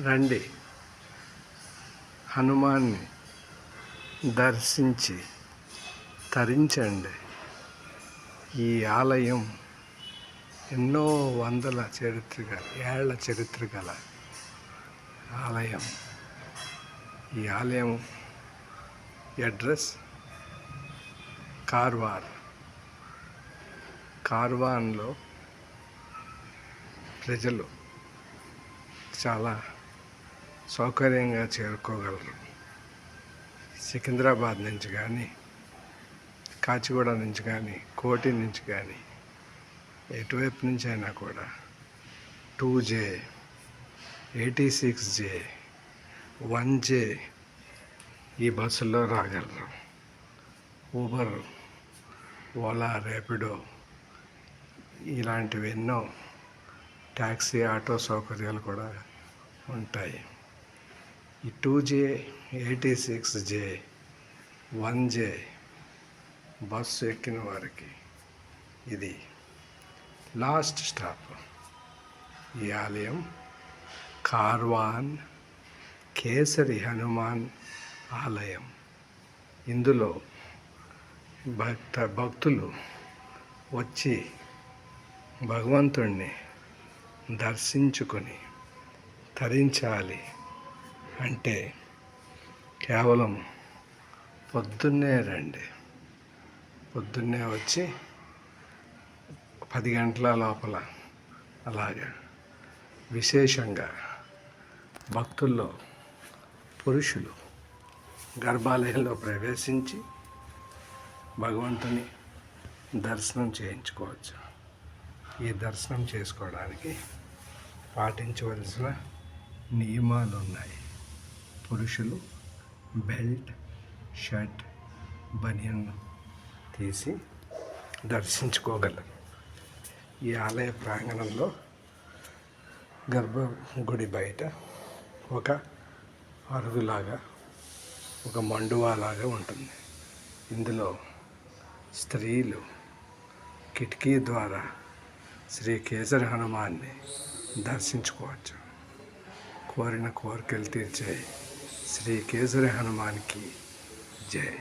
రండి, హనుమాన్ని దర్శించి తరించండి. ఈ ఆలయం ఎన్నో వందల ఏళ్ల చరిత్ర గల ఆలయం. ఈ ఆలయం అడ్రస్ కార్వాన్లో ప్రజలు చాలా సౌకర్యంగా చేరుకోగలరు. సికింద్రాబాద్ నుంచి కానీ, కాచిగూడ నుంచి కానీ, కోటి నుంచి కానీ, ఎటువైపు నుంచి అయినా కూడా 2J, 86J, 1J ఈ బస్సుల్లో రాగలరు. ఊబర్, ఓలా, ర్యాపిడో ఇలాంటివి ఎన్నో ట్యాక్సీ, ఆటో సౌకర్యాలు కూడా ఉంటాయి. ఈ 2J, 86J, 1J బస్సు ఎక్కిన వారికి ఇది లాస్ట్ స్టాప్. ఈ ఆలయం కార్వాన్ కేసరి హనుమాన్ ఆలయం. ఇందులో భక్తులు వచ్చి భగవంతుణ్ణి దర్శించుకొని తరించాలి అంటే కేవలం పొద్దున్నే రండి. పొద్దున్నే వచ్చి 10 గంటల లోపల అలాగా విశేషంగా భక్తుల్లో పురుషులు గర్భాలయంలో ప్రవేశించి భగవంతుని దర్శనం చేయించుకోవచ్చు. ఈ దర్శనం చేసుకోవడానికి పాటించవలసిన నియమాలు ఉన్నాయి. పురుషులు బెల్ట్, షర్ట్, బనియన్ తీసి దర్శించుకోగలరు. ఈ ఆలయ ప్రాంగణంలో గర్భగుడి బయట ఒక అరుగులాగా, ఒక మండువాలాగా ఉంటుంది. ఇందులో స్త్రీలు కిటికీ ద్వారా శ్రీ కేసరి హనుమాన్ని దర్శించుకోవచ్చు. కోరిన కోరికలు తీర్చే శ్రీ కేసరి హనుమాన్కి జై.